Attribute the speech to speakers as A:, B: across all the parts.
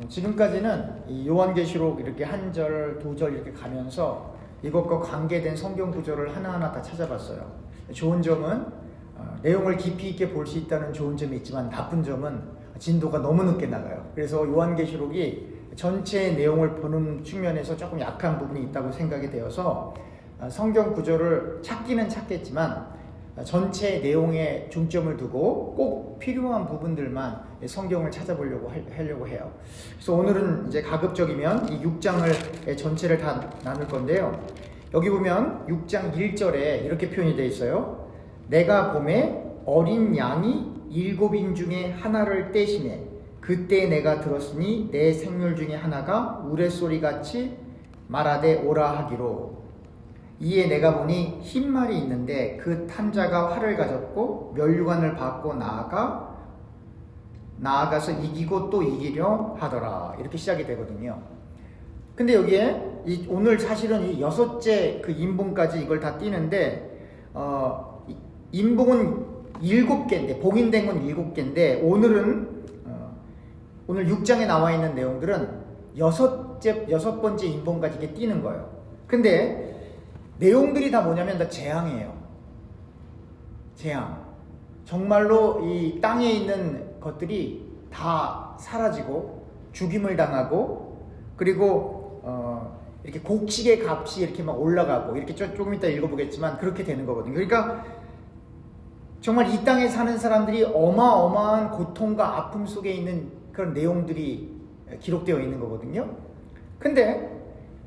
A: 지금까지는 이 요한계시록 이렇게 한 절, 두 절 이렇게 가면서 이것과 관계된 성경 구절을 하나하나 다 찾아봤어요. 좋은 점은 내용을 깊이 있게 볼 수 있다는 좋은 점이 있지만 나쁜 점은 진도가 너무 늦게 나가요. 그래서 요한계시록이 전체 내용을 보는 측면에서 조금 약한 부분이 있다고 생각이 되어서 성경 구절을 찾기는 찾겠지만 전체 내용에 중점을 두고 꼭 필요한 부분들만 성경을 찾아보려고 하려고 해요. 그래서 오늘은 이제 가급적이면 이 6장을 전체를 다 나눌 건데요. 여기 보면 6장 1절에 이렇게 표현이 되어 있어요. 내가 보매 어린 양이 7인 중에 하나를 떼시매 그때 내가 들었으니 내 생물 중에 하나가 우레소리같이 말하되 오라 하기로 이에 내가 보니 흰 말이 있는데 그 탄자가 활을 가졌고 면류관을 받고 나아가서 이기고 또 이기려 하더라. 이렇게 시작이 되거든요. 근데 여기에 오늘 사실은 이 6째 그 인봉까지 이걸 다 띄는데 인봉은 7개인데 봉인된 건 7개인데 오늘 6장에 나와 있는 내용들은 6번째 인봉까지 이렇게 띄는 거예요. 근데 내용들이 다 뭐냐면 다 재앙이에요. 재앙. 정말로 이 땅에 있는 것들이 다 사라지고 죽임을 당하고 그리고 이렇게 곡식의 값이 이렇게 막 올라가고 이렇게 조금 이따 읽어보겠지만 그렇게 되는 거거든요. 그러니까 정말 이 땅에 사는 사람들이 어마어마한 고통과 아픔 속에 있는 그런 내용들이 기록되어 있는 거거든요. 근데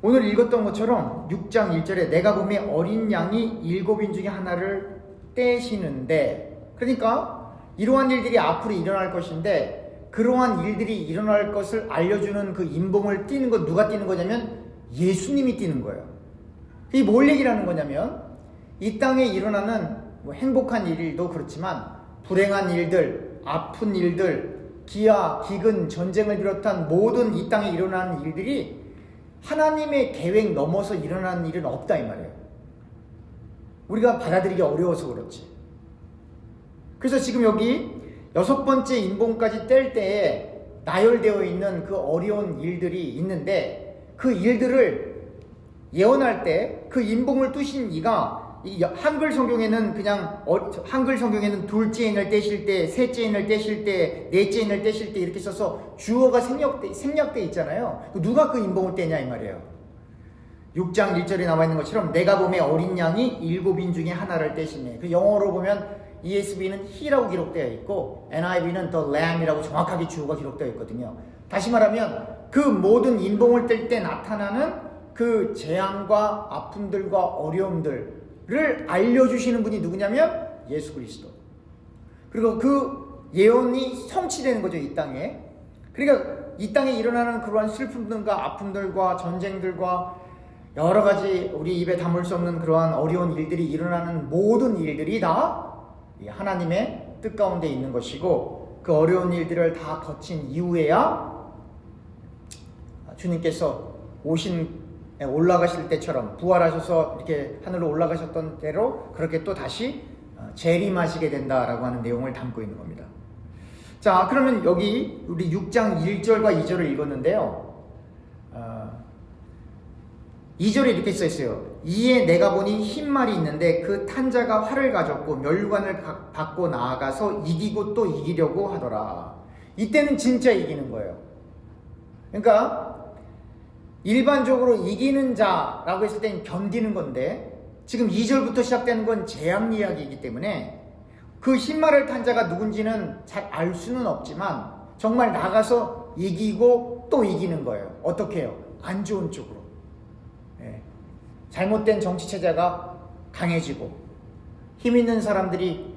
A: 오늘 읽었던 것처럼 6장 1절에 내가 보매 어린 양이 7인 중에 하나를 떼시는데, 그러니까 이러한 일들이 앞으로 일어날 것인데 그러한 일들이 일어날 것을 알려주는 그 인봉을 띄는 건 누가 띄는 거냐면 예수님이 띄는 거예요. 이게 뭘 얘기하는 거냐면 이 땅에 일어나는 행복한 일도 그렇지만 불행한 일들, 아픈 일들, 기아, 기근, 전쟁을 비롯한 모든 이 땅에 일어나는 일들이 하나님의 계획 넘어서 일어나는 일은 없다 이 말이에요. 우리가 받아들이기 어려워서 그렇지. 그래서 지금 여기 6번째 인봉까지 뗄 때에 나열되어 있는 그 어려운 일들이 있는데 그 일들을 예언할 때 그 인봉을 뜨신 이가 이 한글 성경에는 한글 성경에는 둘째 인을 떼실 때, 셋째 인을 떼실 때, 넷째 인을 떼실 때 이렇게 써서 주어가 생략돼 있잖아요. 누가 그 인봉을 떼냐 이 말이에요. 6장 1절에 나와 있는 것처럼 내가 보매 어린 양이 7인 중에 하나를 떼시네. 그 영어로 보면 ESV는 he라고 기록되어 있고 NIV는 the lamb이라고 정확하게 주어가 기록되어 있거든요. 다시 말하면 그 모든 인봉을 뗄 때 나타나는 그 재앙과 아픔들과 어려움들을 알려주시는 분이 누구냐면 예수 그리스도. 그리고 그 예언이 성취되는 거죠, 이 땅에. 그러니까 이 땅에 일어나는 그러한 슬픔들과 아픔들과 전쟁들과 여러 가지 우리 입에 담을 수 없는 그러한 어려운 일들이 일어나는 모든 일들이 다 하나님의 뜻 가운데 있는 것이고 그 어려운 일들을 다 거친 이후에야 주님께서 올라가실 때처럼 부활하셔서 이렇게 하늘로 올라가셨던 대로 그렇게 또 다시 재림하시게 된다라고 하는 내용을 담고 있는 겁니다. 자, 그러면 여기 우리 6장 1절과 2절을 읽었는데요. 2절에 이렇게 써 있어요. 이에 내가 보니 흰 말이 있는데 그 탄자가 활을 가졌고 면류관을 받고 나아가서 이기고 또 이기려고 하더라. 이때는 진짜 이기는 거예요. 그러니까 일반적으로 이기는 자라고 했을 때는 견디는 건데 지금 2절부터 시작되는 건 재앙 이야기이기 때문에 그 흰 말을 탄 자가 누군지는 잘 알 수는 없지만 정말 나가서 이기고 또 이기는 거예요. 어떻게 해요? 안 좋은 쪽으로. 잘못된 정치체제가 강해지고 힘 있는 사람들이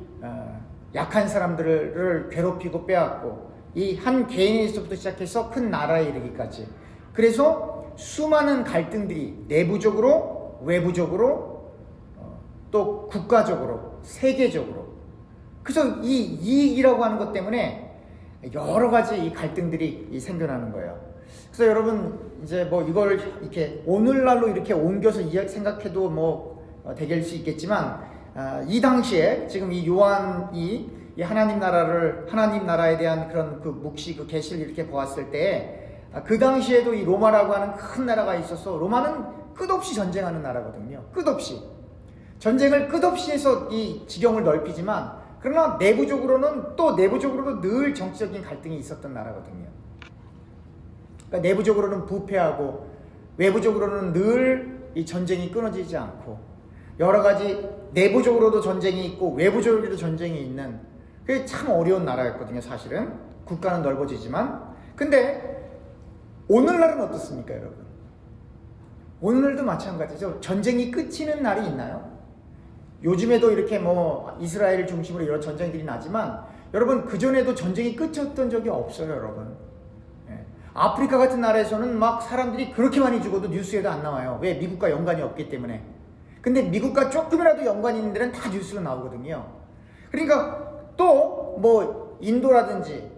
A: 약한 사람들을 괴롭히고 빼앗고 이 한 개인에서부터 시작해서 큰 나라에 이르기까지 그래서 수많은 갈등들이 내부적으로 외부적으로 또 국가적으로 세계적으로 그래서 이 이익이라고 하는 것 때문에 여러 가지 이 갈등들이 생겨나는 거예요. 그래서 여러분 이제 이걸 이렇게 오늘날로 이렇게 옮겨서 생각해도 되길 수 있겠지만 이 당시에 지금 이 요한이 이 하나님 나라에 대한 그런 그 묵시 그 계시를 이렇게 보았을 때 그 당시에도 이 로마라고 하는 큰 나라가 있어서 로마는 끝없이 전쟁하는 나라거든요. 끝없이. 전쟁을 끝없이 해서 이 지경을 넓히지만 그러나 내부적으로도 늘 정치적인 갈등이 있었던 나라거든요. 그러니까 내부적으로는 부패하고 외부적으로는 늘 이 전쟁이 끊어지지 않고 여러 가지 내부적으로도 전쟁이 있고 외부적으로도 전쟁이 있는 그게 참 어려운 나라였거든요. 사실은 국가는 넓어지지만 근데 오늘날은 어떻습니까, 여러분? 오늘날도 마찬가지죠. 전쟁이 끝이는 날이 있나요? 요즘에도 이렇게 뭐 이스라엘 중심으로 여러 전쟁들이 나지만 여러분 그전에도 전쟁이 끝이었던 적이 없어요, 여러분. 예. 아프리카 같은 나라에서는 막 사람들이 그렇게 많이 죽어도 뉴스에도 안 나와요. 왜? 미국과 연관이 없기 때문에. 근데 미국과 조금이라도 연관이 있는 데는 다 뉴스로 나오거든요. 그러니까 또 뭐 인도라든지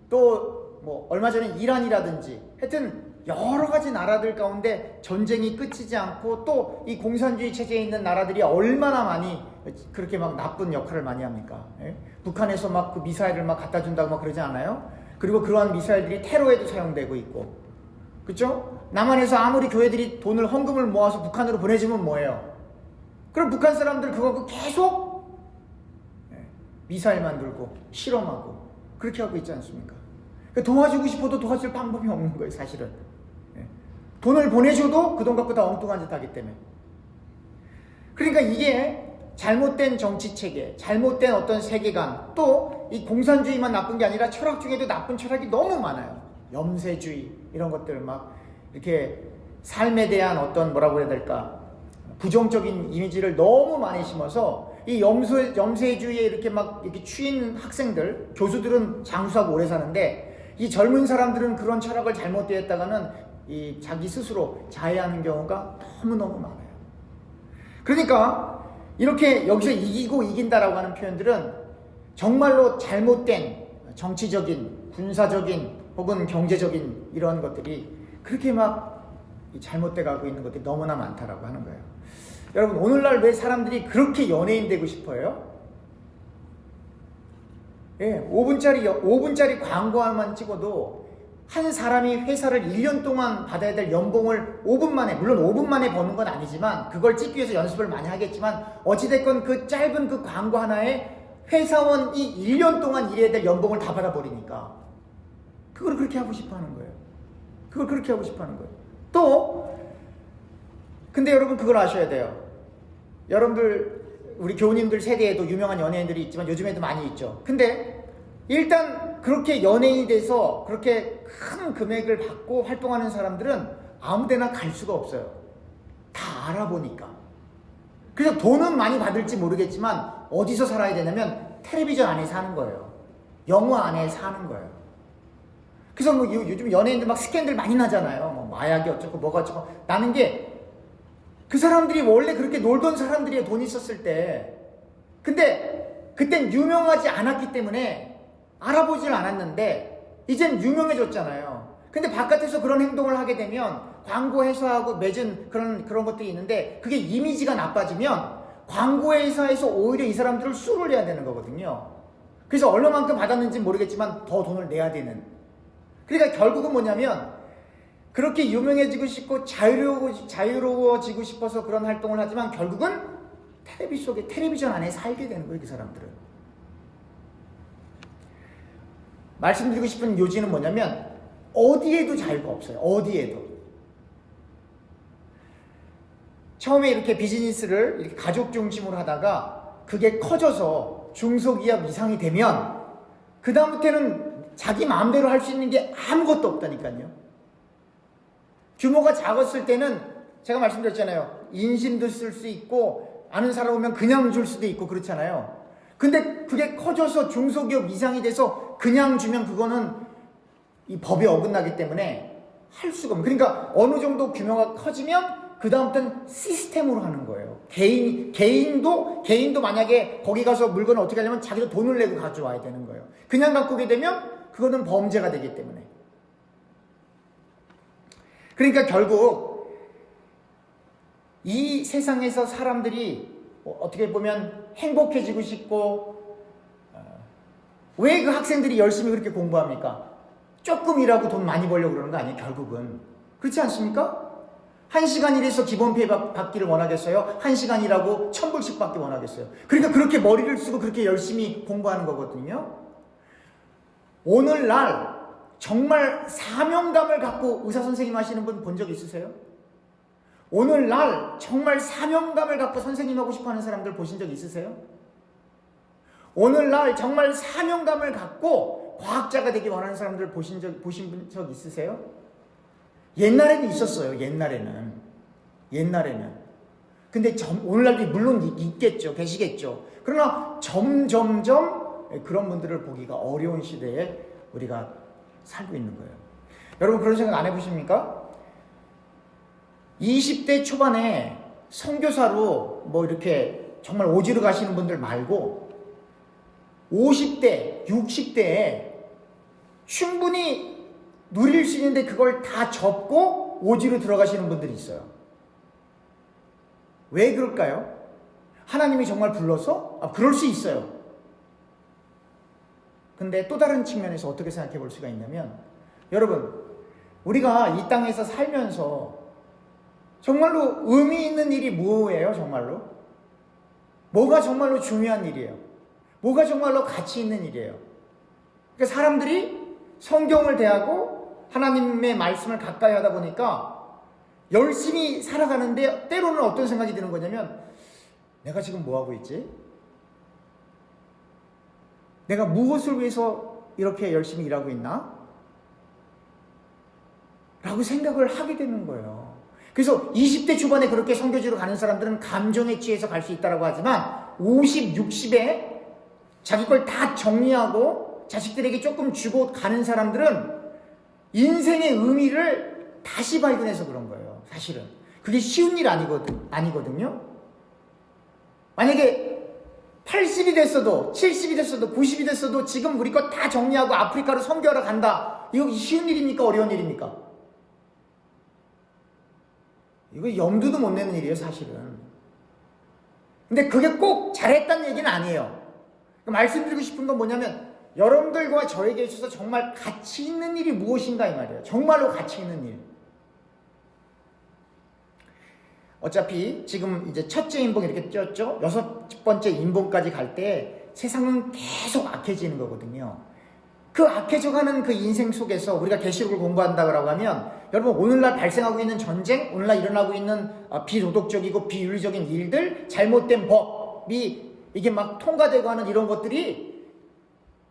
A: 또 뭐 얼마 전에 이란이라든지 하여튼 여러 가지 나라들 가운데 전쟁이 끝이지 않고 또 이 공산주의 체제에 있는 나라들이 얼마나 많이 그렇게 막 나쁜 역할을 많이 합니까? 예? 북한에서 막 그 미사일을 막 갖다 준다고 막 그러지 않아요? 그리고 그러한 미사일들이 테러에도 사용되고 있고, 그렇죠? 남한에서 아무리 교회들이 돈을 헌금을 모아서 북한으로 보내주면 뭐예요? 그럼 북한 사람들 그거 계속 미사일 만들고 실험하고 그렇게 하고 있지 않습니까? 도와주고 싶어도 도와줄 방법이 없는 거예요, 사실은. 돈을 보내줘도 그 돈 갖고 다 엉뚱한 짓 하기 때문에. 그러니까 이게 잘못된 정치체계, 잘못된 어떤 세계관, 또 이 공산주의만 나쁜 게 아니라 철학 중에도 나쁜 철학이 너무 많아요. 염세주의, 이런 것들 막 이렇게 삶에 대한 어떤 뭐라고 해야 될까, 부정적인 이미지를 너무 많이 심어서 이 염세주의에 이렇게 막 이렇게 취인 학생들, 교수들은 장수하고 오래 사는데 이 젊은 사람들은 그런 철학을 잘못 대했다가는 이 자기 스스로 자해하는 경우가 너무너무 많아요. 그러니까 이렇게 여기서 이기고 이긴다라고 하는 표현들은 정말로 잘못된 정치적인, 군사적인 혹은 경제적인 이런 것들이 그렇게 막 잘못돼 가고 있는 것들이 너무나 많다라고 하는 거예요. 여러분, 오늘날 왜 사람들이 그렇게 연예인 되고 싶어요? 예, 5분짜리 광고만 찍어도 한 사람이 회사를 1년 동안 받아야 될 연봉을 5분 만에, 물론 5분 만에 버는 건 아니지만 그걸 찍기 위해서 연습을 많이 하겠지만 어찌됐건 그 짧은 그 광고 하나에 회사원이 1년 동안 일해야 될 연봉을 다 받아버리니까 그걸 그렇게 하고 싶어 하는 거예요. 그걸 그렇게 하고 싶어 하는 거예요. 또 근데 여러분 그걸 아셔야 돼요. 여러분들 우리 교우님들 세대에도 유명한 연예인들이 있지만 요즘에도 많이 있죠. 근데 일단 그렇게 연예인이 돼서 그렇게 큰 금액을 받고 활동하는 사람들은 아무데나 갈 수가 없어요. 다 알아보니까. 그래서 돈은 많이 받을지 모르겠지만 어디서 살아야 되냐면 텔레비전 안에 사는 거예요. 영화 안에 사는 거예요. 그래서 뭐 요즘 연예인들 막 스캔들 많이 나잖아요. 뭐 마약이 어쩌고 뭐가 어쩌고 나는 게 그 사람들이 원래 그렇게 놀던 사람들이 돈 있었을 때, 근데 그땐 유명하지 않았기 때문에 알아보질 않았는데 이젠 유명해졌잖아요. 근데 바깥에서 그런 행동을 하게 되면 광고 회사하고 맺은 그런 것들이 있는데 그게 이미지가 나빠지면 광고 회사에서 오히려 이 사람들을 수를 해야 되는 거거든요. 그래서 얼마만큼 받았는지 모르겠지만 더 돈을 내야 되는. 그러니까 결국은 뭐냐면 그렇게 유명해지고 싶고 자유로워지고 싶어서 그런 활동을 하지만 결국은 텔레비전 안에 살게 되는 거예요, 그 사람들은. 말씀드리고 싶은 요지는 뭐냐면 어디에도 자유가 없어요. 어디에도. 처음에 이렇게 비즈니스를 이렇게 가족 중심으로 하다가 그게 커져서 중소기업 이상이 되면 그 다음부터는 자기 마음대로 할 수 있는 게 아무것도 없다니까요. 규모가 작았을 때는 제가 말씀드렸잖아요. 인심도 쓸 수 있고 아는 사람 오면 그냥 줄 수도 있고 그렇잖아요. 근데 그게 커져서 중소기업 이상이 돼서 그냥 주면 그거는 이 법에 어긋나기 때문에 할 수가 없는. 그러니까 어느 정도 규모가 커지면 그 다음부터는 시스템으로 하는 거예요. 개인도 만약에 거기 가서 물건을 어떻게 하려면 자기도 돈을 내고 가져와야 되는 거예요. 그냥 갖고 오게 되면 그거는 범죄가 되기 때문에. 그러니까 결국 이 세상에서 사람들이 어떻게 보면 행복해지고 싶고 왜 그 학생들이 열심히 그렇게 공부합니까? 조금 일하고 돈 많이 벌려고 그러는 거 아니에요, 결국은. 그렇지 않습니까? 1시간 일해서 기본페이 받기를 원하겠어요? 1시간 일하고 1,000불씩 받기 원하겠어요? 그러니까 그렇게 머리를 쓰고 그렇게 열심히 공부하는 거거든요. 오늘날 정말 사명감을 갖고 의사 선생님 하시는 분 본 적 있으세요? 오늘날 정말 사명감을 갖고 선생님 하고 싶어 하는 사람들 보신 적 있으세요? 오늘날 정말 사명감을 갖고 과학자가 되기 원하는 사람들 보신 적 있으세요? 옛날에는 있었어요. 옛날에는. 근데 오늘날도 물론 있겠죠. 계시겠죠. 그러나 점점점 그런 분들을 보기가 어려운 시대에 우리가 살고 있는 거예요. 여러분 그런 생각 안 해보십니까? 20대 초반에 선교사로 뭐 이렇게 정말 오지로 가시는 분들 말고 50대, 60대에 충분히 누릴 수 있는데 그걸 다 접고 오지로 들어가시는 분들이 있어요. 왜 그럴까요? 하나님이 정말 불러서? 그럴 수 있어요. 근데 또 다른 측면에서 어떻게 생각해 볼 수가 있냐면, 여러분, 우리가 이 땅에서 살면서 정말로 의미 있는 일이 뭐예요, 정말로? 뭐가 정말로 중요한 일이에요? 뭐가 정말로 가치 있는 일이에요? 그러니까 사람들이 성경을 대하고 하나님의 말씀을 가까이 하다 보니까 열심히 살아가는데 때로는 어떤 생각이 드는 거냐면, 내가 지금 뭐하고 있지? 내가 무엇을 위해서 이렇게 열심히 일하고 있나? 라고 생각을 하게 되는 거예요. 그래서 20대 초반에 그렇게 선교지로 가는 사람들은 감정에 취해서 갈 수 있다고 하지만 50, 60에 자기 걸 다 정리하고 자식들에게 조금 주고 가는 사람들은 인생의 의미를 다시 발견해서 그런 거예요. 사실은 그게 쉬운 일 아니거든요. 만약에 80이 됐어도 70이 됐어도 90이 됐어도 지금 우리 거 다 정리하고 아프리카로 선교하러 간다. 이거 쉬운 일입니까? 어려운 일입니까? 이거 염두도 못 내는 일이에요, 사실은. 근데 그게 꼭 잘했다는 얘기는 아니에요. 말씀드리고 싶은 건 뭐냐면, 여러분들과 저에게 있어서 정말 가치 있는 일이 무엇인가 이 말이에요. 정말로 가치 있는 일. 어차피 지금 이제 첫째 인봉 이렇게 띄었죠? 6번째 인봉까지 갈 때 세상은 계속 악해지는 거거든요. 그 악해져가는 그 인생 속에서 우리가 계시록을 공부한다고 하면, 여러분 오늘날 발생하고 있는 전쟁, 오늘날 일어나고 있는 비도덕적이고 비윤리적인 일들, 잘못된 법이 이게 막 통과되고 하는 이런 것들이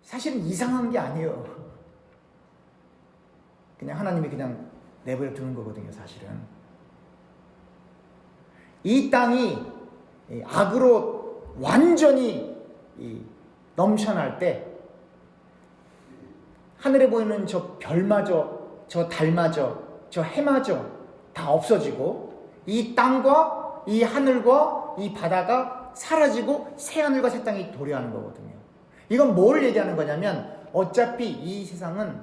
A: 사실은 이상한 게 아니에요. 그냥 하나님이 그냥 내버려 두는 거거든요, 사실은. 이 땅이 악으로 완전히 넘쳐날 때 하늘에 보이는 저 별마저, 저 달마저, 저 해마저 다 없어지고 이 땅과 이 하늘과 이 바다가 사라지고 새 하늘과 새 땅이 도래하는 거거든요. 이건 뭘 얘기하는 거냐면, 어차피 이 세상은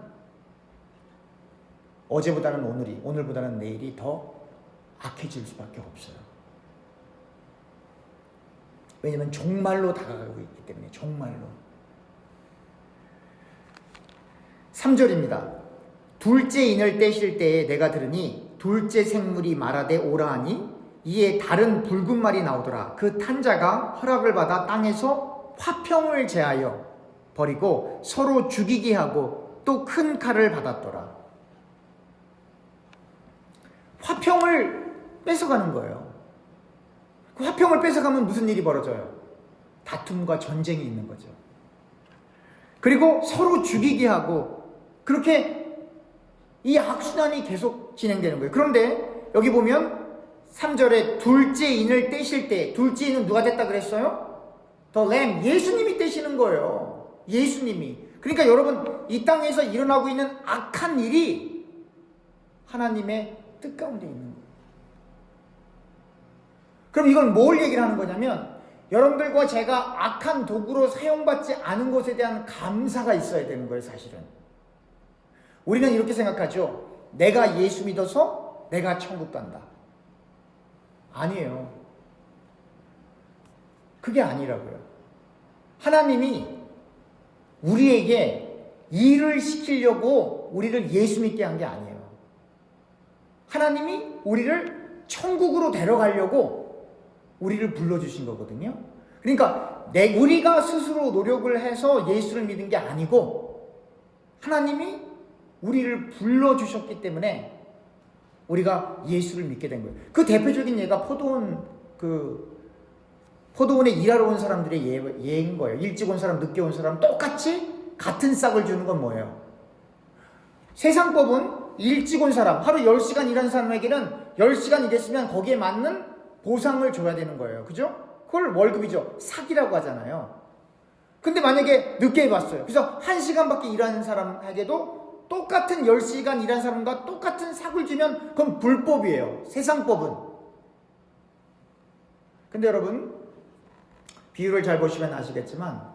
A: 어제보다는 오늘보다는 내일이 더 악해질 수밖에 없어요. 왜냐면 종말로 다가가고 있기 때문에. 종말로. 3절입니다. 둘째 인을 떼실 때에 내가 들으니 둘째 생물이 말하되 오라 하니 이에 다른 붉은 말이 나오더라. 그 탄자가 허락을 받아 땅에서 화평을 제하여 버리고 서로 죽이게 하고 또 큰 칼을 받았더라. 화평을 뺏어가는 거예요. 그 화평을 뺏어가면 무슨 일이 벌어져요? 다툼과 전쟁이 있는 거죠. 그리고 서로 죽이게 하고, 그렇게 이 악순환이 계속 진행되는 거예요. 그런데 여기 보면 3절에 둘째 인을 떼실 때, 둘째 인은 누가 됐다 그랬어요? The Lamb, 예수님이 떼시는 거예요. 예수님이. 그러니까 여러분, 이 땅에서 일어나고 있는 악한 일이 하나님의 뜻 가운데 있는 거예요. 그럼 이건 뭘 얘기를 하는 거냐면, 여러분들과 제가 악한 도구로 사용받지 않은 것에 대한 감사가 있어야 되는 거예요, 사실은. 우리는 이렇게 생각하죠. 내가 예수 믿어서 내가 천국 간다. 아니에요. 그게 아니라고요. 하나님이 우리에게 일을 시키려고 우리를 예수 믿게 한 게 아니에요. 하나님이 우리를 천국으로 데려가려고 우리를 불러주신 거거든요. 그러니까 우리가 스스로 노력을 해서 예수를 믿은 게 아니고 하나님이 우리를 불러주셨기 때문에 우리가 예수를 믿게 된 거예요. 그 대표적인 예가 포도원에 일하러 온 사람들의 예인 거예요. 일찍 온 사람, 늦게 온 사람 똑같이 같은 싹을 주는 건 뭐예요? 세상법은 일찍 온 사람, 하루 10시간 일한 사람에게는 10시간 일했으면 거기에 맞는 보상을 줘야 되는 거예요. 그죠? 그걸 월급이죠. 삭이라고 하잖아요. 근데 만약에 늦게 왔어요. 그래서 1시간밖에 일하는 사람에게도 똑같은 10시간 일한 사람과 똑같은 삭을 주면 그건 불법이에요. 세상법은. 근데 여러분, 비유를 잘 보시면 아시겠지만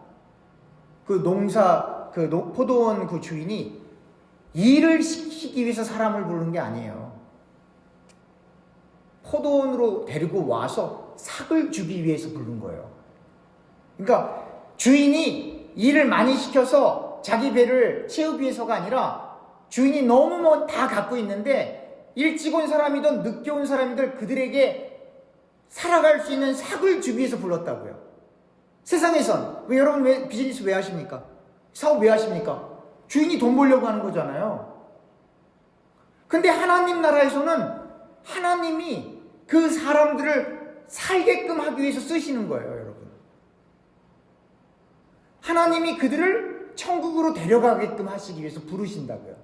A: 포도원 그 주인이 일을 시키기 위해서 사람을 부르는 게 아니에요. 포도원으로 데리고 와서 삭을 주기 위해서 부른 거예요. 그러니까 주인이 일을 많이 시켜서 자기 배를 채우기 위해서가 아니라 주인이 너무 다 갖고 있는데 일찍 온 사람이든 늦게 온 사람이든 그들에게 살아갈 수 있는 삭을 주기 위해서 불렀다고요. 세상에선 여러분 비즈니스 왜 하십니까? 사업 왜 하십니까? 주인이 돈 벌려고 하는 거잖아요. 근데 하나님 나라에서는 하나님이 그 사람들을 살게끔 하기 위해서 쓰시는 거예요, 여러분. 하나님이 그들을 천국으로 데려가게끔 하시기 위해서 부르신다고요.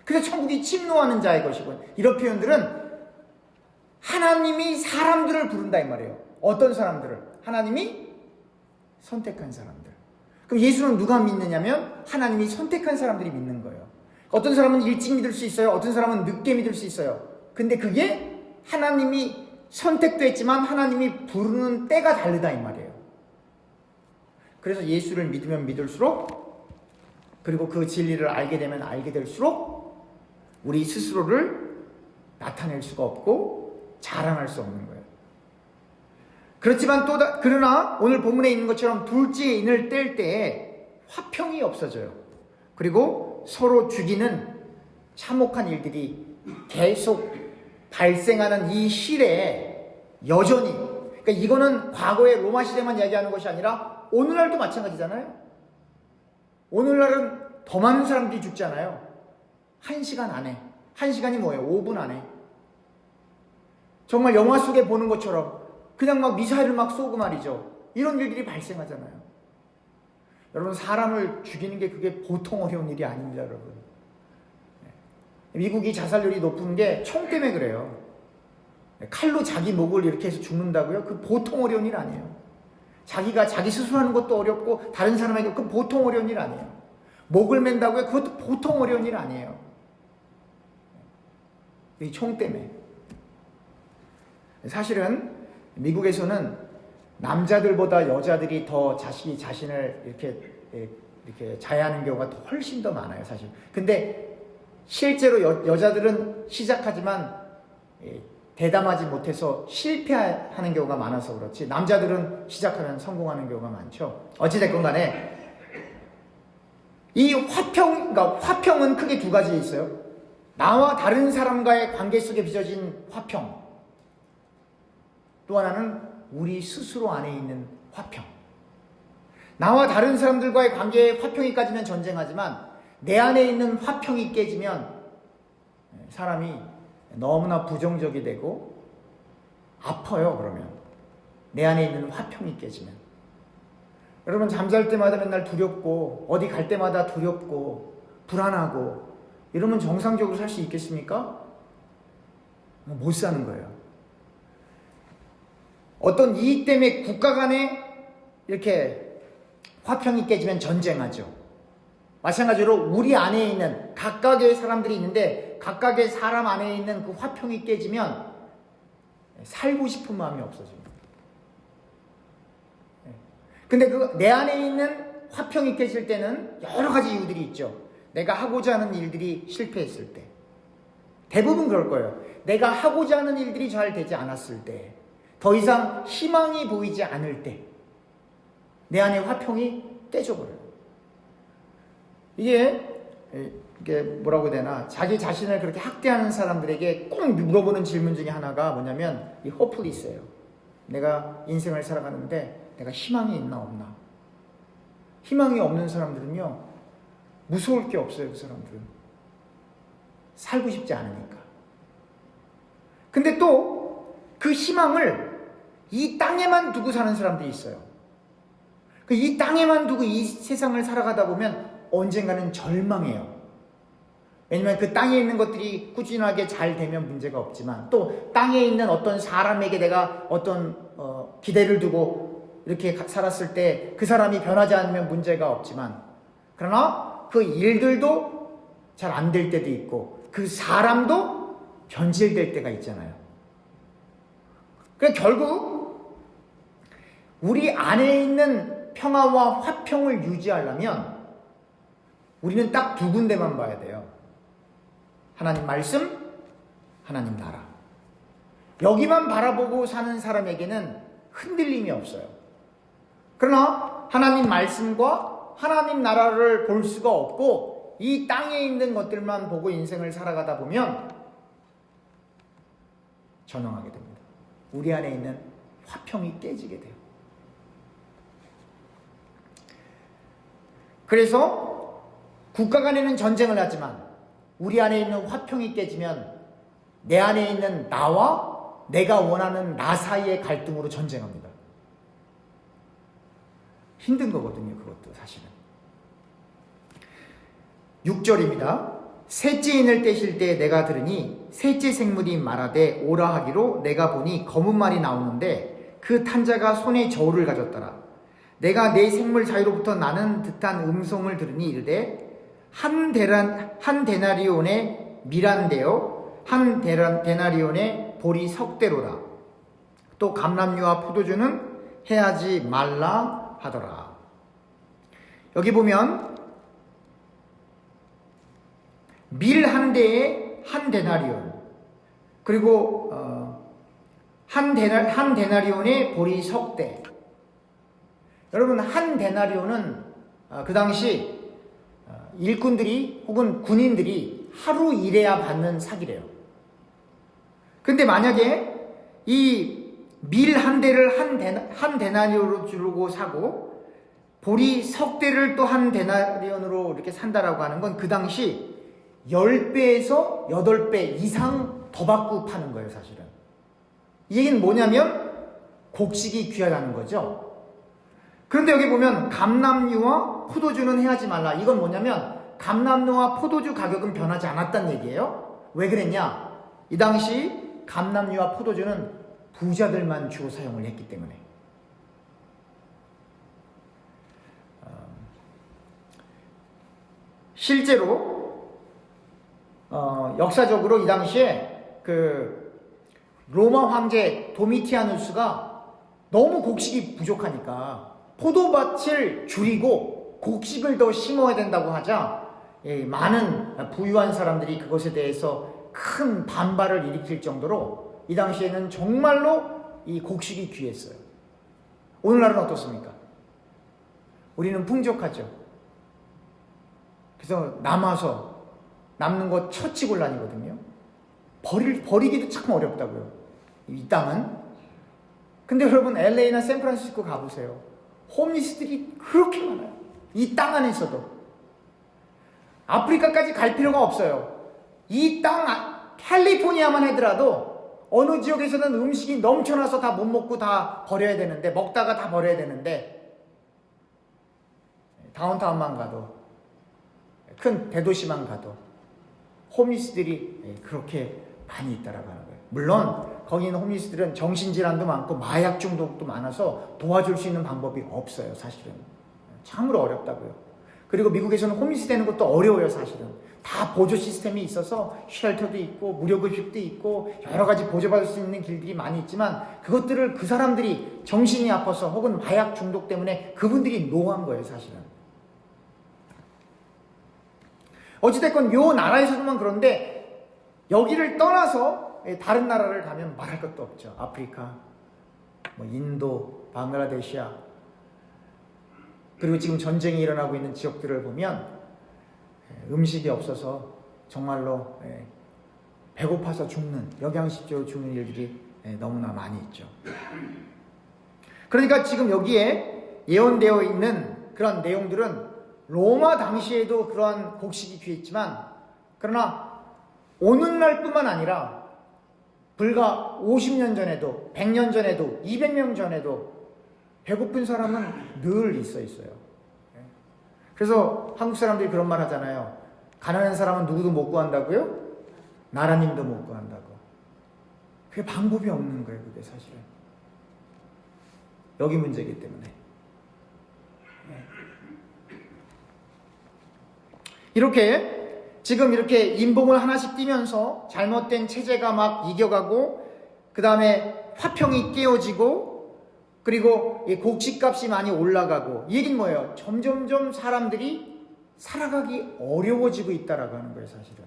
A: 그래서 천국이 침노하는 자의 것이고, 이런 표현들은 하나님이 사람들을 부른다 이 말이에요. 어떤 사람들을? 하나님이 선택한 사람들. 그럼 예수는 누가 믿느냐면 하나님이 선택한 사람들이 믿는 거예요. 어떤 사람은 일찍 믿을 수 있어요. 어떤 사람은 늦게 믿을 수 있어요. 근데 그게 하나님이 선택도 했지만 하나님이 부르는 때가 다르다 이 말이에요. 그래서 예수를 믿으면 믿을수록, 그리고 그 진리를 알게 되면 알게 될수록 우리 스스로를 나타낼 수가 없고 자랑할 수 없는 거예요. 그렇지만 그러나 오늘 본문에 있는 것처럼 둘째 인을 뗄 때에 화평이 없어져요. 그리고 서로 죽이는 참혹한 일들이 계속 발생하는 이 시대에 여전히, 그러니까 이거는 과거의 로마 시대만 이야기하는 것이 아니라 오늘날도 마찬가지잖아요. 오늘날은 더 많은 사람들이 죽잖아요. 1시간 안에. 1시간이 뭐예요? 5분 안에. 정말 영화 속에 보는 것처럼 그냥 막 미사일을 막 쏘고 말이죠. 이런 일들이 발생하잖아요. 여러분, 사람을 죽이는 게 그게 보통 어려운 일이 아닙니다, 여러분. 미국이 자살률이 높은 게 총 때문에 그래요. 칼로 자기 목을 이렇게 해서 죽는다고요? 그 보통 어려운 일 아니에요. 자기가 자기 스스로하는 것도 어렵고 다른 사람에게 그 보통 어려운 일 아니에요. 목을 맨다고요? 그것도 보통 어려운 일 아니에요. 이 총 때문에. 사실은 미국에서는 남자들보다 여자들이 더 자신을 이렇게 자해하는 경우가 훨씬 더 많아요, 사실. 근데 실제로 여자들은 시작하지만 대담하지 못해서 실패하는 경우가 많아서 그렇지, 남자들은 시작하면 성공하는 경우가 많죠. 어찌됐건 간에 이 그러니까 화평은 크게 두 가지 있어요. 나와 다른 사람과의 관계 속에 빚어진 화평, 또 하나는 우리 스스로 안에 있는 화평. 나와 다른 사람들과의 관계에 화평이 까지면 전쟁하지만 내 안에 있는 화평이 깨지면 사람이 너무나 부정적이 되고 아파요. 그러면 내 안에 있는 화평이 깨지면. 여러분, 잠잘 때마다 맨날 두렵고 어디 갈 때마다 두렵고 불안하고 이러면 정상적으로 살 수 있겠습니까? 못 사는 거예요. 어떤 이익 때문에 국가 간에 이렇게 화평이 깨지면 전쟁하죠. 마찬가지로 우리 안에 있는 각각의 사람들이 있는데 각각의 사람 안에 있는 그 화평이 깨지면 살고 싶은 마음이 없어집니다. 근데 그 내 안에 있는 화평이 깨질 때는 여러 가지 이유들이 있죠. 내가 하고자 하는 일들이 실패했을 때, 대부분 그럴 거예요. 내가 하고자 하는 일들이 잘 되지 않았을 때, 더 이상 희망이 보이지 않을 때 내 안에 화평이 깨져버려요. 이게 뭐라고 해야 되나, 자기 자신을 그렇게 학대하는 사람들에게 꼭 물어보는 질문 중에 하나가 뭐냐면 이 호플리스예요. 내가 인생을 살아가는데 내가 희망이 있나 없나. 희망이 없는 사람들은요, 무서울 게 없어요. 그 사람들은 살고 싶지 않으니까. 근데 또 그 희망을 이 땅에만 두고 사는 사람들이 있어요. 이 땅에만 두고 이 세상을 살아가다 보면 언젠가는 절망해요. 왜냐면 그 땅에 있는 것들이 꾸준하게 잘 되면 문제가 없지만, 또 땅에 있는 어떤 사람에게 내가 어떤 기대를 두고 이렇게 살았을 때 그 사람이 변하지 않으면 문제가 없지만, 그러나 그 일들도 잘 안 될 때도 있고 그 사람도 변질될 때가 있잖아요. 그러니까 결국 우리 안에 있는 평화와 화평을 유지하려면 우리는 딱 두 군데만 봐야 돼요. 하나님 말씀, 하나님 나라. 여기만 바라보고 사는 사람에게는 흔들림이 없어요. 그러나 하나님 말씀과 하나님 나라를 볼 수가 없고 이 땅에 있는 것들만 보고 인생을 살아가다 보면 전황하게 됩니다. 우리 안에 있는 화평이 깨지게 돼요. 그래서 국가 간에는 전쟁을 하지만 우리 안에 있는 화평이 깨지면 내 안에 있는 나와 내가 원하는 나 사이의 갈등으로 전쟁합니다. 힘든 거거든요, 그것도 사실은. 6절입니다. 셋째 인을 떼실 때 내가 들으니 셋째 생물이 말하되 오라 하기로 내가 보니 검은 말이 나오는데 그 탄자가 손에 저울을 가졌더라. 내가 내 생물 사이로부터 나는 듯한 음성을 들으니 이르되 한 데나리온의 밀한대요 한 데나리온의 보리 석대로라. 또 감람류와 포도주는 해하지 말라 하더라. 여기 보면 밀 한 대에 한 데나리온, 그리고 한 데나리온의 보리 석대. 여러분, 한 데나리온은 그 당시 일꾼들이 혹은 군인들이 하루 일해야 받는 사기래요. 근데 만약에 이 밀 한 대를 한 데나리온으로 주고 사고 보리 석대를 또 한 데나리온으로 이렇게 산다라고 하는 건 그 당시 10배에서 8배 이상 더 받고 파는 거예요, 사실은. 이 얘기는 뭐냐면 곡식이 귀하다는 거죠. 그런데 여기 보면 감람류와 포도주는 해하지 말라. 이건 뭐냐면 감람류와 포도주 가격은 변하지 않았다는 얘기예요. 왜 그랬냐? 이 당시 감람류와 포도주는 부자들만 주로 사용을 했기 때문에. 실제로 역사적으로 이 당시에 그 로마 황제 도미티아누스가 너무 곡식이 부족하니까 포도밭을 줄이고 곡식을 더 심어야 된다고 하자 많은 부유한 사람들이 그것에 대해서 큰 반발을 일으킬 정도로 이 당시에는 정말로 이 곡식이 귀했어요. 오늘날은 어떻습니까? 우리는 풍족하죠. 그래서 남는 거 처치곤란이거든요. 버리기도 참 어렵다고요, 이 땅은. 근데 여러분, LA나 샌프란시스코 가보세요. 홈리스들이 그렇게 많아요. 이 땅 안에서도. 아프리카까지 갈 필요가 없어요. 이 땅 캘리포니아만 하더라도 어느 지역에서는 음식이 넘쳐나서 다 못 먹고 다 버려야 되는데, 먹다가 다 버려야 되는데, 다운타운만 가도, 큰 대도시만 가도 홈리스들이 그렇게 많이 있다라고 하는 거예요. 물론 거기 있는 홈리스들은 정신질환도 많고 마약 중독도 많아서 도와줄 수 있는 방법이 없어요, 사실은. 참으로 어렵다고요. 그리고 미국에서는 홈리스 되는 것도 어려워요, 사실은. 다 보조 시스템이 있어서 쉘터도 있고 무료급식도 있고 여러 가지 보조받을 수 있는 길들이 많이 있지만, 그것들을 그 사람들이 정신이 아파서 혹은 마약 중독 때문에 그분들이 노한 거예요, 사실은. 어찌됐건 요 나라에서만 그런데 여기를 떠나서 다른 나라를 가면 말할 것도 없죠. 아프리카, 인도, 방글라데시아, 그리고 지금 전쟁이 일어나고 있는 지역들을 보면 음식이 없어서 정말로 배고파서 죽는, 영양실조로 죽는 일들이 너무나 많이 있죠. 그러니까 지금 여기에 예언되어 있는 그런 내용들은 로마 당시에도 그러한 곡식이 귀했지만, 그러나 오늘날뿐만 아니라 불과 50년 전에도, 100년 전에도, 200년 전에도 배고픈 사람은 늘 있어요. 그래서 한국 사람들이 그런 말 하잖아요. 가난한 사람은 누구도 못 구한다고요? 나라님도 못 구한다고. 그게 방법이 없는 거예요, 그게 사실은. 여기 문제이기 때문에. 이렇게 지금 이렇게 인봉을 하나씩 띄면서 잘못된 체제가 막 이겨가고, 그 다음에 화평이 깨어지고, 그리고 이 곡식값이 많이 올라가고, 이 얘기는 뭐예요? 점점점 사람들이 살아가기 어려워지고 있다라고 하는 거예요, 사실은.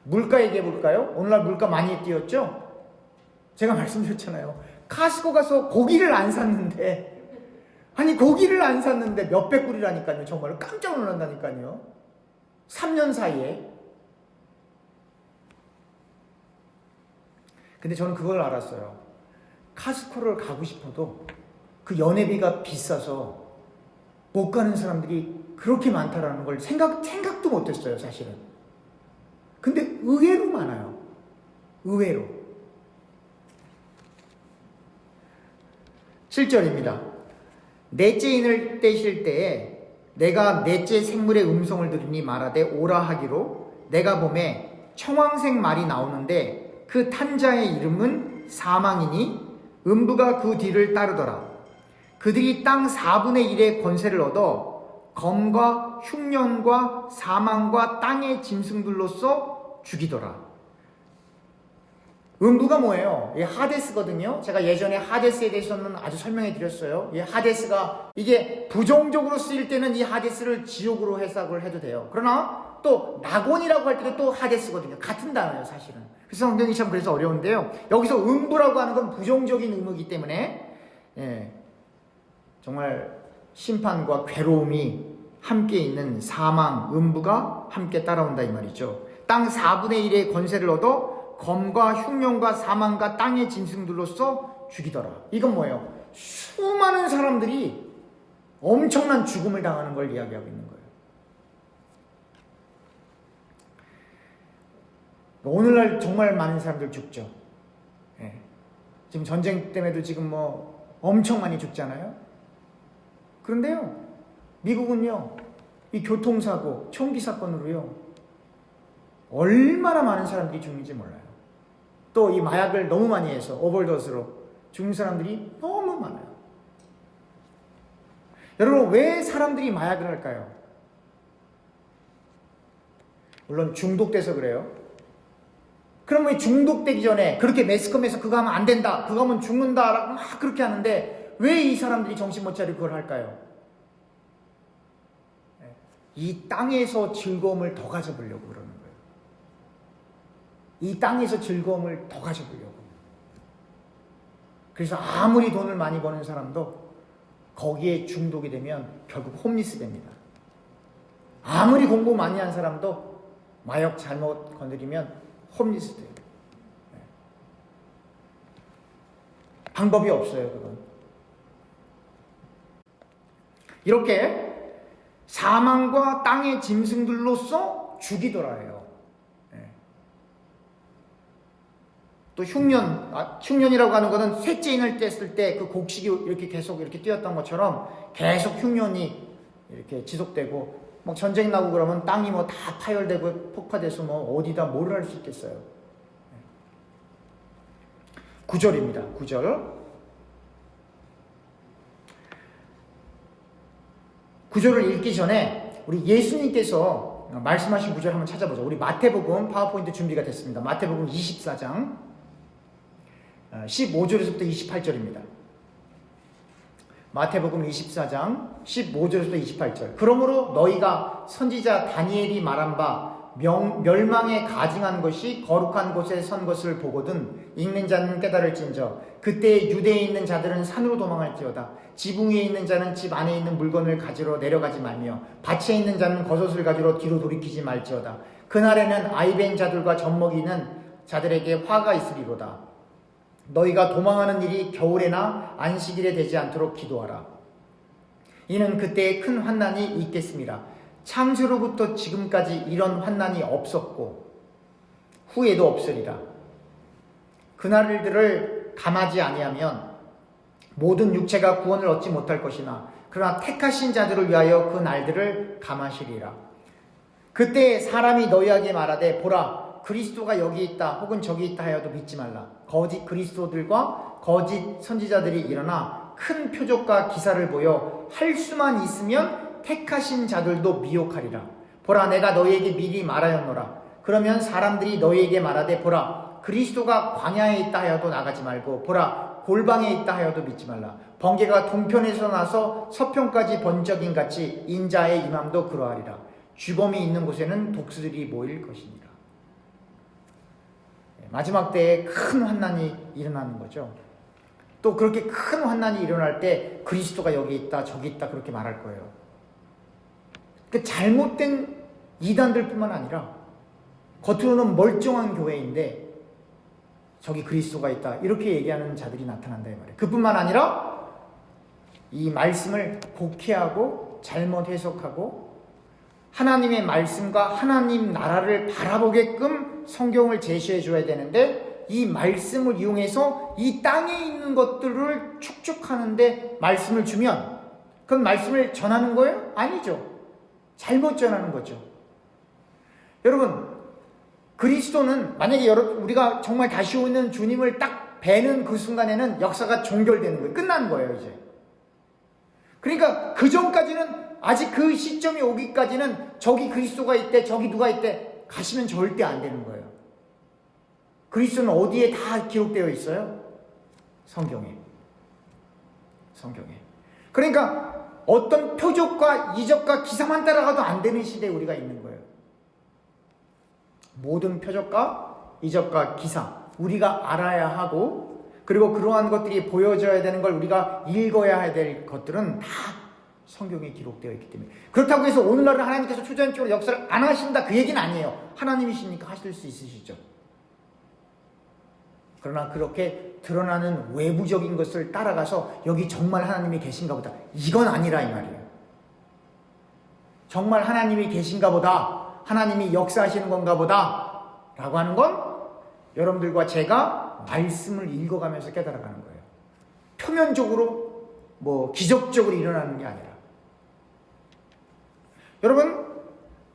A: 물가 얘기해 볼까요? 오늘날 물가 많이 뛰었죠? 제가 말씀드렸잖아요. 카스코 가서 고기를 안 샀는데, 아니 고기를 안 샀는데 몇백 불이라니까요. 정말로 깜짝 놀란다니까요. 3년 사이에. 근데 저는 그걸 알았어요. 카스코를 가고 싶어도 그 연회비가 비싸서 못 가는 사람들이 그렇게 많다라는 걸 생각도 못했어요, 사실은. 근데 의외로 많아요. 의외로. 7절입니다. 넷째 인을 떼실 때에 내가 넷째 생물의 음성을 들으니 말하되 오라 하기로, 내가 봄에 청황색 말이 나오는데 그 탄자의 이름은 사망이니 음부가 그 뒤를 따르더라. 그들이 땅 4분의 1의 권세를 얻어 검과 흉년과 사망과 땅의 짐승들로서 죽이더라. 음부가 뭐예요? 이 하데스거든요. 제가 예전에 하데스에 대해서는 아주 설명해 드렸어요. 이 하데스가, 이게 부정적으로 쓰일 때는 이 하데스를 지옥으로 해석을 해도 돼요. 그러나 또 낙원이라고 할 때도 또 하데스거든요. 같은 단어예요, 사실은. 그래서 성경이 참 그래서 어려운데요. 여기서 음부라고 하는 건 부정적인 의미이기 때문에 정말 심판과 괴로움이 함께 있는 사망, 음부가 함께 따라온다 이 말이죠. 땅 4분의 1의 권세를 얻어 검과 흉년과 사망과 땅의 짐승들로서 죽이더라. 이건 뭐예요? 수많은 사람들이 엄청난 죽음을 당하는 걸 이야기하고 있는 거예요. 오늘날 정말 많은 사람들 죽죠. 지금 전쟁 때문에도 지금 뭐 엄청 많이 죽잖아요. 그런데요, 미국은요, 이 교통사고, 총기 사건으로요, 얼마나 많은 사람들이 죽는지 몰라요. 또 이 마약을 너무 많이 해서 오버도스로 죽는 사람들이 너무 많아요. 여러분, 왜 사람들이 마약을 할까요? 물론 중독돼서 그래요. 그럼 왜 중독되기 전에 그렇게 매스컴에서 그거 하면 안 된다, 그거 하면 죽는다라고 막 그렇게 하는데 왜 이 사람들이 정신 못 차리고 그걸 할까요? 이 땅에서 즐거움을 더 가져보려고 그러는 거예요. 이 땅에서 즐거움을 더 가져보려고. 그래서 아무리 돈을 많이 버는 사람도 거기에 중독이 되면 결국 홈리스 됩니다. 아무리 공부 많이 한 사람도 마약 잘못 건드리면 홈리스 돼요. 방법이 없어요, 그건. 이렇게 사망과 땅의 짐승들로서 죽이더라예요. 또 흉년이라고 하는 것은 셋째 인을 뗐을 때 그 곡식이 이렇게 계속 이렇게 뛰었던 것처럼 계속 흉년이 이렇게 지속되고, 뭐 전쟁 나고 그러면 땅이 뭐 다 파열되고 폭파돼서 뭐 어디다 뭘 할 수 있겠어요. 9절입니다. 9절. 9절을 읽기 전에 우리 예수님께서 말씀하신 구절 한번 찾아보죠. 우리 마태복음 파워포인트 준비가 됐습니다. 마태복음 24장 15절에서부터 28절입니다. 마태복음 24장 15절에서부터 28절. 그러므로 너희가 선지자 다니엘이 말한 바 멸망에 가증한 것이 거룩한 곳에 선 것을 보거든 읽는 자는 깨달을진저 그때 유대에 있는 자들은 산으로 도망할지어다. 지붕 위에 있는 자는 집 안에 있는 물건을 가지러 내려가지 말며 밭에 있는 자는 겉옷을 가지러 뒤로 돌이키지 말지어다. 그날에는 아이벤 자들과 젖먹이는 자들에게 화가 있으리로다. 너희가 도망하는 일이 겨울에나 안식일에 되지 않도록 기도하라. 이는 그때에 큰 환난이 있겠습니다. 창세로부터 지금까지 이런 환난이 없었고 후에도 없으리라. 그날들을 감하지 아니하면 모든 육체가 구원을 얻지 못할 것이나 그러나 택하신 자들을 위하여 그 날들을 감하시리라. 그때 사람이 너희에게 말하되 보라 그리스도가 여기 있다 혹은 저기 있다 하여도 믿지 말라. 거짓 그리스도들과 거짓 선지자들이 일어나 큰 표적과 기사를 보여 할 수만 있으면 택하신 자들도 미혹하리라. 보라 내가 너희에게 미리 말하였노라. 그러면 사람들이 너희에게 말하되 보라 그리스도가 광야에 있다 하여도 나가지 말고 보라 골방에 있다 하여도 믿지 말라. 번개가 동편에서 나서 서편까지 번쩍인 같이 인자의 임함도 그러하리라. 주범이 있는 곳에는 독수들이 모일 것이니라. 마지막 때에 큰 환난이 일어나는 거죠. 또 그렇게 큰 환난이 일어날 때 그리스도가 여기 있다 저기 있다 그렇게 말할 거예요. 그 잘못된 이단들뿐만 아니라 겉으로는 멀쩡한 교회인데 저기 그리스도가 있다 이렇게 얘기하는 자들이 나타난다 이 말이에요. 그뿐만 아니라 이 말씀을 곡해하고 잘못 해석하고 하나님의 말씀과 하나님 나라를 바라보게끔 성경을 제시해 줘야 되는데 이 말씀을 이용해서 이 땅에 있는 것들을 축축하는데 말씀을 주면 그건 말씀을 전하는 거예요? 아니죠. 잘못 전하는 거죠. 여러분 그리스도는 만약에 우리가 정말 다시 오는 주님을 딱 뵈는 그 순간에는 역사가 종결되는 거예요. 끝나는 거예요 이제. 그러니까 그 전까지는 아직 그 시점이 오기까지는 저기 그리스도가 있대 저기 누가 있대 가시면 절대 안 되는 거예요. 그리스도는 어디에 다 기록되어 있어요? 성경에. 그러니까 어떤 표적과 이적과 기사만 따라가도 안 되는 시대에 우리가 있는 거예요. 모든 표적과 이적과 기사 우리가 알아야 하고 그리고 그러한 것들이 보여져야 되는 걸 우리가 읽어야 될 것들은 다 성경에 기록되어 있기 때문에 그렇다고 해서 오늘날은 하나님께서 초자연적으로 역사를 안 하신다 그 얘기는 아니에요. 하나님이시니까 하실 수 있으시죠. 그러나 그렇게 드러나는 외부적인 것을 따라가서 여기 정말 하나님이 계신가 보다 이건 아니라 이 말이에요. 정말 하나님이 계신가 보다 하나님이 역사하시는 건가 보다 라고 하는 건 여러분들과 제가 말씀을 읽어가면서 깨달아가는 거예요. 표면적으로 기적적으로 일어나는 게 아니라 여러분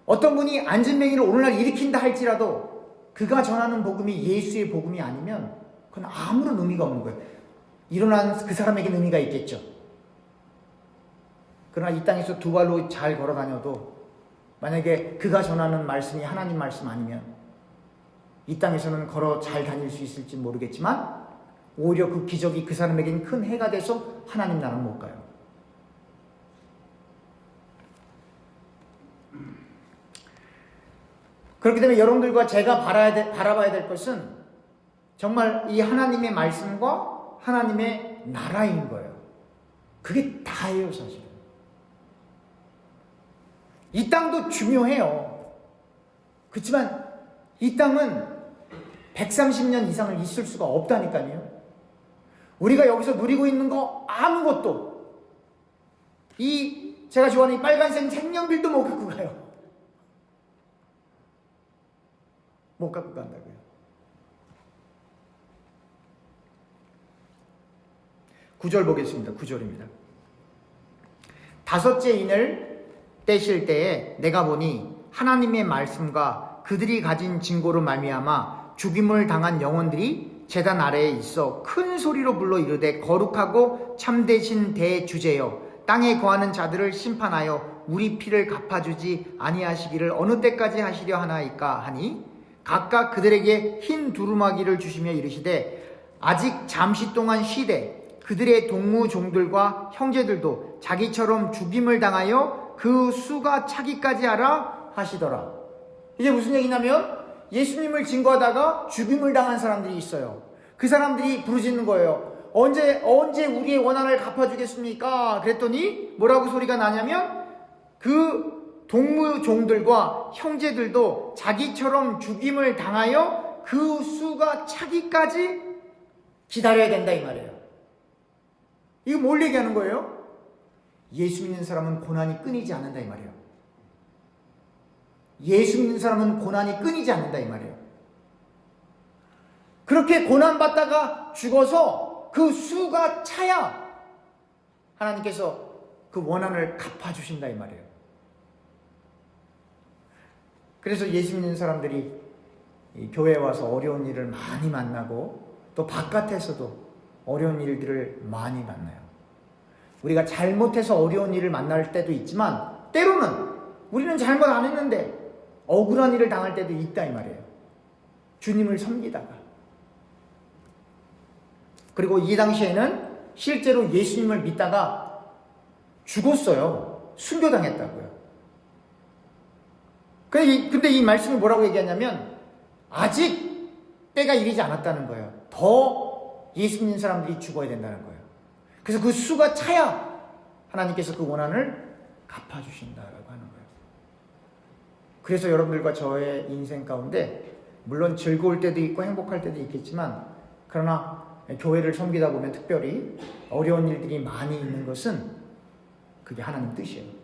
A: 어떤 분이 안진뱅이를 오늘날 일으킨다 할지라도 그가 전하는 복음이 예수의 복음이 아니면 그건 아무런 의미가 없는 거예요. 일어난 그 사람에게는 의미가 있겠죠. 그러나 이 땅에서 두 발로 잘 걸어 다녀도 만약에 그가 전하는 말씀이 하나님 말씀 아니면 이 땅에서는 걸어 잘 다닐 수 있을지 모르겠지만 오히려 그 기적이 그 사람에게는 큰 해가 돼서 하나님 나라는 못 가요. 그렇기 때문에 여러분들과 제가 바라봐야 될 것은 정말 이 하나님의 말씀과 하나님의 나라인 거예요. 그게 다예요, 사실은. 이 땅도 중요해요. 그렇지만 이 땅은 130년 이상을 있을 수가 없다니까요. 우리가 여기서 누리고 있는 거 아무것도 제가 좋아하는 이 빨간색 색연필도 못 갖고 가요. 못 갖고 간다고요. 9절 보겠습니다. 9절입니다. 다섯째 인을 떼실 때에 내가 보니 하나님의 말씀과 그들이 가진 증거로 말미암아 죽임을 당한 영혼들이 제단 아래에 있어 큰 소리로 불러 이르되 거룩하고 참되신 대주제여 땅에 거하는 자들을 심판하여 우리 피를 갚아주지 아니하시기를 어느 때까지 하시려 하나이까 하니 각각 그들에게 흰 두루마기를 주시며 이르시되 아직 잠시 동안 쉬되 그들의 동무 종들과 형제들도 자기처럼 죽임을 당하여 그 수가 차기까지 하라 하시더라. 이게 무슨 얘기냐면 예수님을 증거하다가 죽임을 당한 사람들이 있어요. 그 사람들이 부르짖는 거예요. 언제 우리의 원한을 갚아주겠습니까? 그랬더니 뭐라고 소리가 나냐면 그 동무종들과 형제들도 자기처럼 죽임을 당하여 그 수가 차기까지 기다려야 된다 이 말이에요. 이거 뭘 얘기하는 거예요? 예수 믿는 사람은 고난이 끊이지 않는다 이 말이에요. 예수 믿는 사람은 고난이 끊이지 않는다 이 말이에요. 그렇게 고난받다가 죽어서 그 수가 차야 하나님께서 그 원한을 갚아주신다 이 말이에요. 그래서 예수 믿는 사람들이 이 교회에 와서 어려운 일을 많이 만나고 또 바깥에서도 어려운 일들을 많이 만나요. 우리가 잘못해서 어려운 일을 만날 때도 있지만 때로는 우리는 잘못 안 했는데 억울한 일을 당할 때도 있다 이 말이에요. 주님을 섬기다가. 그리고 이 당시에는 실제로 예수님을 믿다가 죽었어요. 순교당했다고요. 근데 이 말씀이 뭐라고 얘기하냐면 아직 때가 이르지 않았다는 거예요. 더 예수 믿는 사람들이 죽어야 된다는 거예요. 그래서 그 수가 차야 하나님께서 그 원한을 갚아주신다라고 하는 거예요. 그래서 여러분들과 저의 인생 가운데 물론 즐거울 때도 있고 행복할 때도 있겠지만 그러나 교회를 섬기다 보면 특별히 어려운 일들이 많이 있는 것은 그게 하나님 뜻이에요.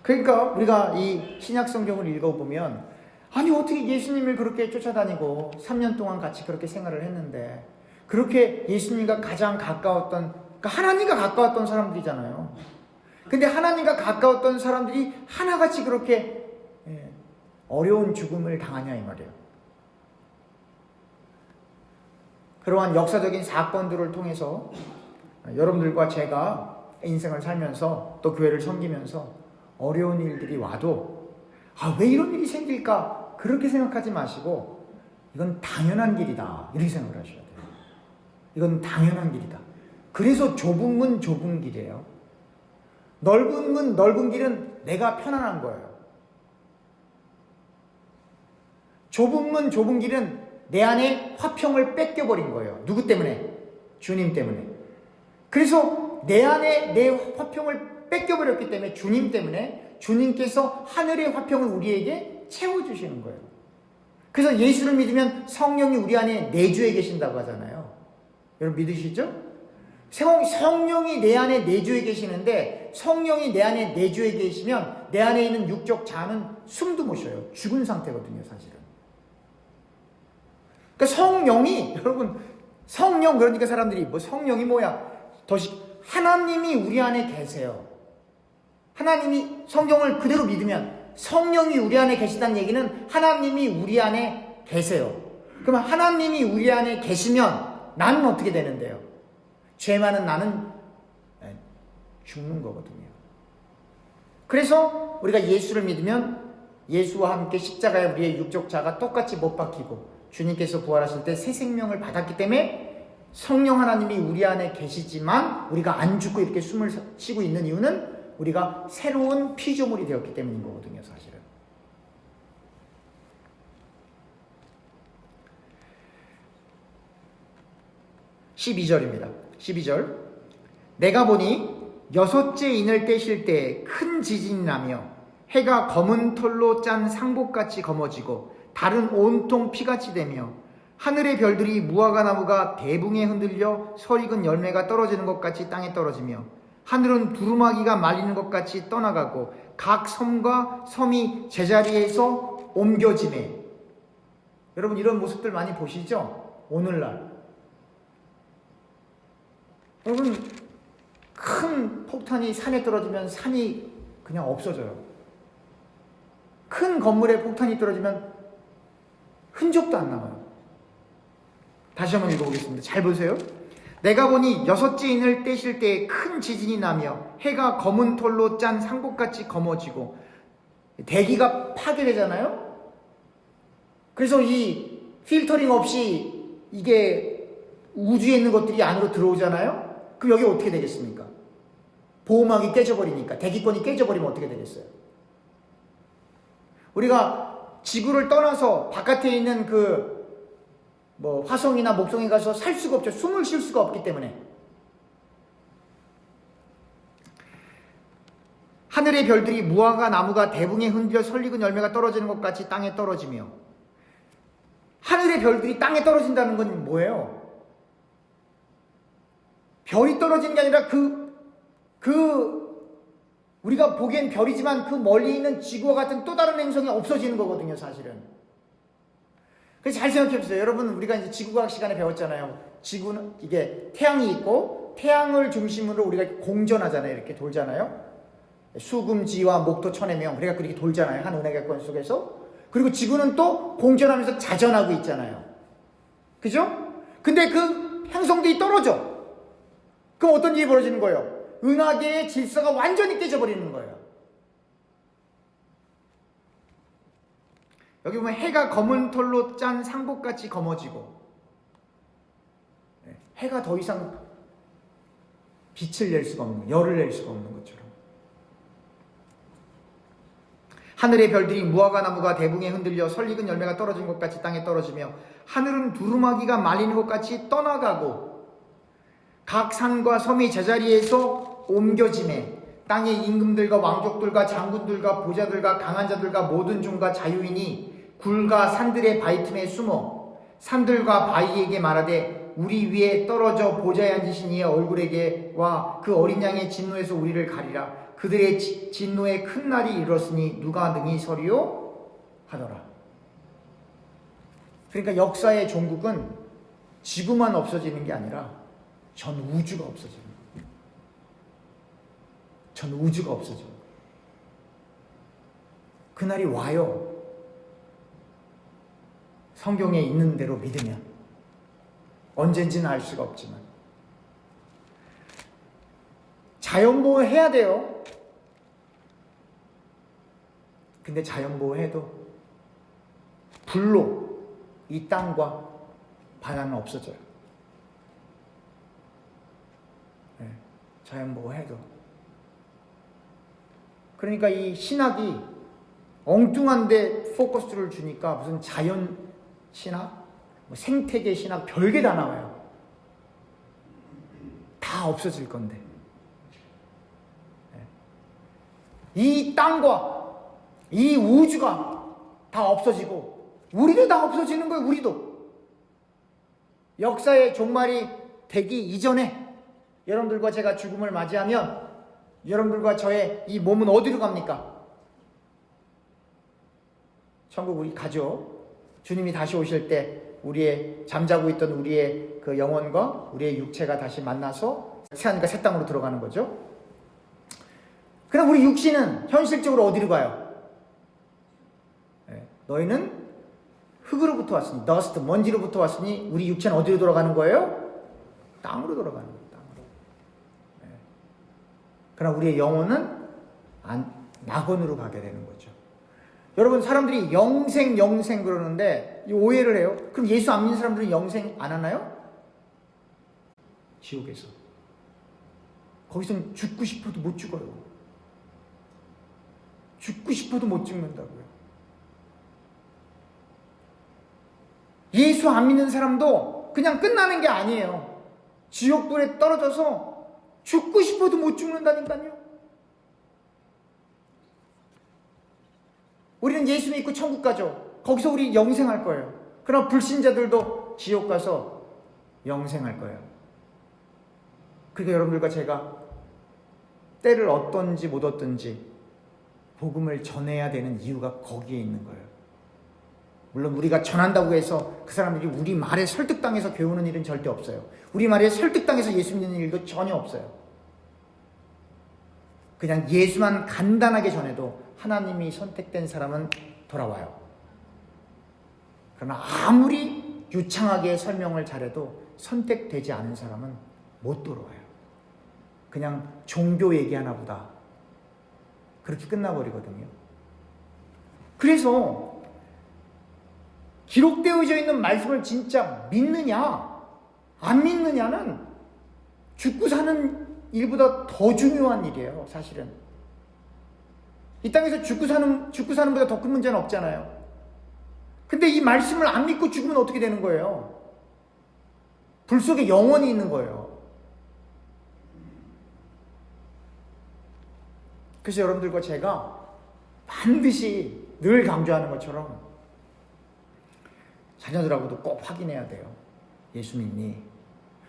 A: 그러니까 우리가 이 신약 성경을 읽어보면 아니 어떻게 예수님을 그렇게 쫓아다니고 3년 동안 같이 그렇게 생활을 했는데 그렇게 예수님과 가장 가까웠던 그러니까 하나님과 가까웠던 사람들이잖아요. 근데 하나님과 가까웠던 사람들이 하나같이 그렇게 어려운 죽음을 당하냐 이 말이에요. 그러한 역사적인 사건들을 통해서 여러분들과 제가 인생을 살면서 또 교회를 섬기면서 어려운 일들이 와도 왜 이런 일이 생길까 그렇게 생각하지 마시고 이건 당연한 길이다 이렇게 생각을 하셔야 돼요. 이건 당연한 길이다. 그래서 좁은 문 좁은 길이에요. 넓은 문 넓은 길은 내가 편안한 거예요. 좁은 문 좁은 길은 내 안에 화평을 뺏겨버린 거예요. 누구 때문에? 주님 때문에. 그래서 내 안에 내 화평을 뺏겨버렸기 때문에 주님 때문에 주님께서 하늘의 화평을 우리에게 채워주시는 거예요. 그래서 예수를 믿으면 성령이 우리 안에 내주해 계신다고 하잖아요. 여러분 믿으시죠? 성령이 내 안에 내주해 계시는데 성령이 내 안에 내주해 계시면 내 안에 있는 육적 자는 숨도 못 쉬어요. 죽은 상태거든요 사실은. 그러니까 성령이 여러분 성령 그러니까 사람들이 뭐 성령이 뭐야 하나님이 우리 안에 계세요. 하나님이 성경을 그대로 믿으면 성령이 우리 안에 계시다는 얘기는 하나님이 우리 안에 계세요. 그러면 하나님이 우리 안에 계시면 나는 어떻게 되는데요? 죄 많은 나는 죽는 거거든요. 그래서 우리가 예수를 믿으면 예수와 함께 십자가에 우리의 육적 자가 똑같이 못 박히고 주님께서 부활하실 때 새 생명을 받았기 때문에 성령 하나님이 우리 안에 계시지만 우리가 안 죽고 이렇게 숨을 쉬고 있는 이유는 우리가 새로운 피조물이 되었기 때문인 거거든요 사실은. (12절입니다) 12절 내가 보니 여섯째 인을 떼실 때 큰 지진이 나며 해가 검은 털로 짠 상복같이 검어지고 달은 온통 피같이 되며 하늘의 별들이 무화과 나무가 대붕에 흔들려 설익은 열매가 떨어지는 것 같이 땅에 떨어지며 하늘은 두루마기가 말리는 것 같이 떠나가고 각 섬과 섬이 제자리에서 옮겨지네. 여러분 이런 모습들 많이 보시죠? 오늘날 여러분 큰 폭탄이 산에 떨어지면 산이 그냥 없어져요. 큰 건물에 폭탄이 떨어지면 흔적도 안 남아요. 다시 한번 읽어보겠습니다. 잘 보세요. 내가 보니 여섯째 인을 떼실 때 큰 지진이 나며 해가 검은 털로 짠 상복같이 검어지고 대기가 파괴되잖아요. 그래서 이 필터링 없이 이게 우주에 있는 것들이 안으로 들어오잖아요. 그럼 여기 어떻게 되겠습니까? 보호막이 깨져버리니까, 대기권이 깨져버리면 어떻게 되겠어요? 우리가 지구를 떠나서 바깥에 있는 화성이나 목성에 가서 살 수가 없죠. 숨을 쉴 수가 없기 때문에. 하늘의 별들이 무화과 나무가 대붕에 흔들려 설익은 열매가 떨어지는 것 같이 땅에 떨어지며. 하늘의 별들이 땅에 떨어진다는 건 뭐예요? 별이 떨어지는 게 아니라 우리가 보기엔 별이지만 그 멀리 있는 지구와 같은 또 다른 행성이 없어지는 거거든요, 사실은. 그래서 잘 생각해 보세요. 여러분, 우리가 이제 지구과학 시간에 배웠잖아요. 지구는 이게 태양이 있고, 태양을 중심으로 우리가 공전하잖아요. 이렇게 돌잖아요. 수금지와 목토 천해명. 그래갖고 이렇게 돌잖아요. 한 은하계권 속에서. 그리고 지구는 또 공전하면서 자전하고 있잖아요. 그죠? 근데 그 행성들이 떨어져. 그럼 어떤 일이 벌어지는 거예요? 은하계의 질서가 완전히 깨져버리는 거예요. 여기 보면 해가 검은 털로 짠 상복같이 검어지고, 해가 더 이상 빛을 낼 수가 없는, 열을 낼 수가 없는 것처럼. 하늘의 별들이 무화과 나무가 대붕에 흔들려 설익은 열매가 떨어진 것 같이 땅에 떨어지며, 하늘은 두루마기가 말리는 것 같이 떠나가고, 각 산과 섬이 제자리에서 옮겨지매 땅의 임금들과 왕족들과 장군들과 보자들과 강한 자들과 모든 종과 자유인이 굴과 산들의 바위 틈에 숨어 산들과 바위에게 말하되 우리 위에 떨어져 보좌에 앉으신 이의 얼굴에게와 그 어린 양의 진노에서 우리를 가리라. 그들의 진노의 큰 날이 이르렀으니 누가 능히 서리요 하더라. 그러니까 역사의 종국은 지구만 없어지는 게 아니라 전 우주가 없어져요. 전 우주가 없어져요. 그날이 와요. 성경에 있는 대로 믿으면. 언젠지는 알 수가 없지만. 자연보호 해야 돼요. 근데 자연보호해도 불로 이 땅과 바다는 없어져요. 자연보호해도. 그러니까 이 신학이 엉뚱한데 포커스를 주니까 무슨 자연 신학, 생태계 신학 별게 다 나와요. 다 없어질 건데. 이 땅과 이 우주가 다 없어지고 우리도 다 없어지는 거예요. 우리도. 역사의 종말이 되기 이전에 여러분들과 제가 죽음을 맞이하면 여러분들과 저의 이 몸은 어디로 갑니까? 천국 우리 가죠. 주님이 다시 오실 때 우리의 잠자고 있던 우리의 그 영혼과 우리의 육체가 다시 만나서 새하늘과 새 땅으로 들어가는 거죠. 그럼 우리 육신은 현실적으로 어디로 가요? 너희는 흙으로부터 왔으니, dust, 먼지로부터 왔으니 우리 육체는 어디로 돌아가는 거예요? 땅으로 돌아가는 거예요. 그러나 우리의 영혼은 낙원으로 가게 되는 거죠. 여러분, 사람들이 영생 그러는데 오해를 해요. 그럼 예수 안 믿는 사람들은 영생 안 하나요? 지옥에서. 거기서는 죽고 싶어도 못 죽어요. 죽고 싶어도 못 죽는다고요. 예수 안 믿는 사람도 그냥 끝나는 게 아니에요. 지옥불에 떨어져서 죽고 싶어도 못 죽는다니까요. 우리는 예수 믿고 천국 가죠. 거기서 우리 영생할 거예요. 그러나 불신자들도 지옥 가서 영생할 거예요. 그러니까 여러분들과 제가 때를 얻든지 못 얻든지 복음을 전해야 되는 이유가 거기에 있는 거예요. 물론 우리가 전한다고 해서 그 사람들이 우리 말에 설득당해서 배우는 일은 절대 없어요. 우리 말에 설득당해서 예수 믿는 일도 전혀 없어요. 그냥 예수만 간단하게 전해도 하나님이 선택된 사람은 돌아와요. 그러나 아무리 유창하게 설명을 잘해도 선택되지 않은 사람은 못 돌아와요. 그냥 종교 얘기하나 보다. 그렇게 끝나버리거든요. 그래서 기록되어져 있는 말씀을 진짜 믿느냐 안 믿느냐는 죽고 사는 일보다 더 중요한 일이에요, 사실은. 이 땅에서 죽고 사는 보다 더 큰 문제는 없잖아요. 근데 이 말씀을 안 믿고 죽으면 어떻게 되는 거예요? 불 속에 영원히 있는 거예요. 그래서 여러분들과 제가 반드시 늘 강조하는 것처럼 자녀들하고도 꼭 확인해야 돼요. 예수 믿니?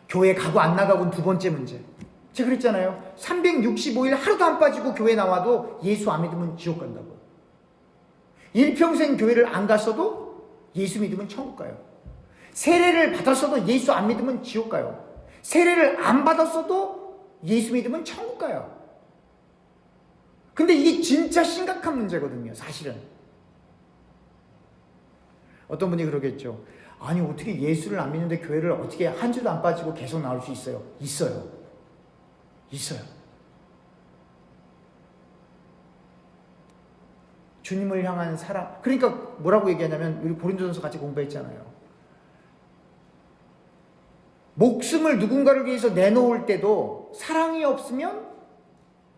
A: 교회 가고 안 나가고는 두 번째 문제. 제가 그랬잖아요. 365일 하루도 안 빠지고 교회 나와도 예수 안 믿으면 지옥 간다고요. 일평생 교회를 안 갔어도 예수 믿으면 천국 가요. 세례를 받았어도 예수 안 믿으면 지옥 가요. 세례를 안 받았어도 예수 믿으면 천국 가요. 근데 이게 진짜 심각한 문제거든요, 사실은. 어떤 분이 그러겠죠. 아니, 어떻게 예수를 안 믿는데 교회를 어떻게 한 주도 안 빠지고 계속 나올 수 있어요? 있어요. 주님을 향한 사랑. 그러니까 뭐라고 얘기하냐면, 우리 고린도전서 같이 공부했잖아요. 목숨을 누군가를 위해서 내놓을 때도 사랑이 없으면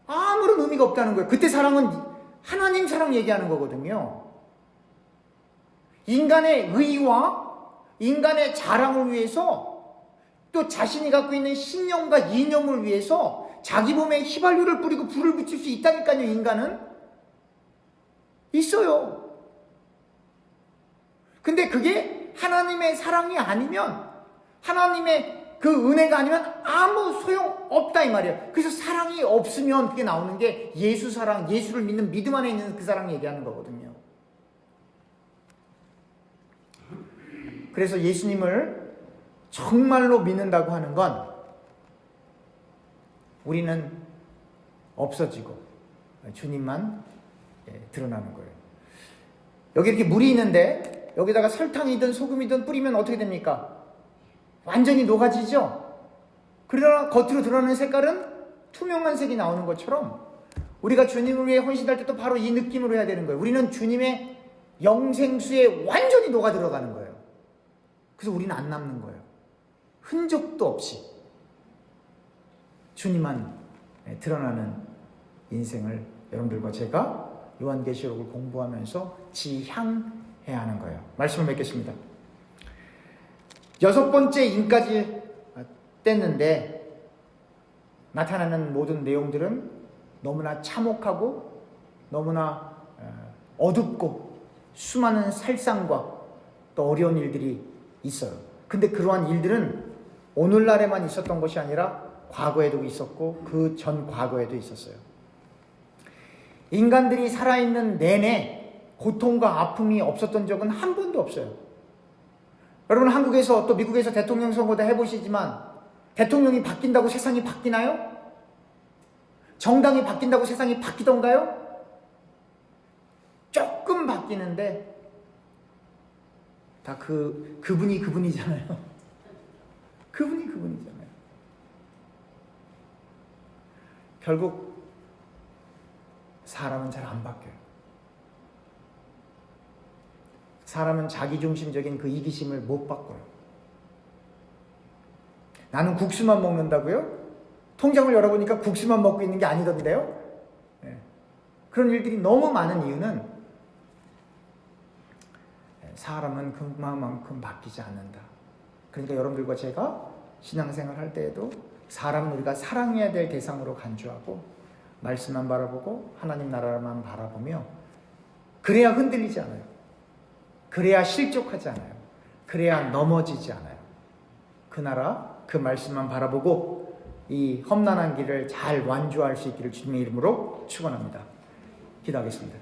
A: 아무런 의미가 없다는 거예요. 그때 사랑은 하나님 사랑 얘기하는 거거든요. 인간의 의와 인간의 자랑을 위해서, 또 자신이 갖고 있는 신념과 이념을 위해서 자기 몸에 휘발유를 뿌리고 불을 붙일 수 있다니까요. 인간은 있어요. 근데 그게 하나님의 사랑이 아니면, 하나님의 그 은혜가 아니면 아무 소용 없다 이 말이에요. 그래서 사랑이 없으면 그게 나오는 게 예수 사랑, 예수를 믿는 믿음 안에 있는 그 사랑 얘기하는 거거든요. 그래서 예수님을 정말로 믿는다고 하는 건 우리는 없어지고 주님만 드러나는 거예요. 여기 이렇게 물이 있는데 여기다가 설탕이든 소금이든 뿌리면 어떻게 됩니까? 완전히 녹아지죠? 그러나 겉으로 드러나는 색깔은 투명한 색이 나오는 것처럼 우리가 주님을 위해 헌신할 때도 바로 이 느낌으로 해야 되는 거예요. 우리는 주님의 영생수에 완전히 녹아 들어가는 거예요. 그래서 우리는 안 남는 거예요. 흔적도 없이 주님만 드러나는 인생을 여러분들과 제가 요한계시록을 공부하면서 지향해야 하는 거예요. 말씀을 맺겠습니다. 6번째 인까지 뗐는데 나타나는 모든 내용들은 너무나 참혹하고 너무나 어둡고 수많은 살상과 또 어려운 일들이 있어요. 근데 그러한 일들은 오늘날에만 있었던 것이 아니라 과거에도 있었고 그 전 과거에도 있었어요. 인간들이 살아있는 내내 고통과 아픔이 없었던 적은 한 번도 없어요. 여러분, 한국에서 또 미국에서 대통령 선거도 해보시지만 대통령이 바뀐다고 세상이 바뀌나요? 정당이 바뀐다고 세상이 바뀌던가요? 조금 바뀌는데 다 그분이 그분이잖아요. 그분이 그분이잖아요. 결국 사람은 잘 안 바뀌어요. 사람은 자기중심적인 그 이기심을 못 바꿔요. 나는 국수만 먹는다고요? 통장을 열어보니까 국수만 먹고 있는 게 아니던데요? 네. 그런 일들이 너무 많은 이유는 사람은 그만큼 바뀌지 않는다. 그러니까 여러분들과 제가 신앙생활 할 때에도 사람은 우리가 사랑해야 될 대상으로 간주하고 말씀만 바라보고 하나님 나라만 바라보며 그래야 흔들리지 않아요. 그래야 실족하지 않아요. 그래야 넘어지지 않아요. 그 나라, 그 말씀만 바라보고 이 험난한 길을 잘 완주할 수 있기를 주님의 이름으로 축원합니다. 기도하겠습니다.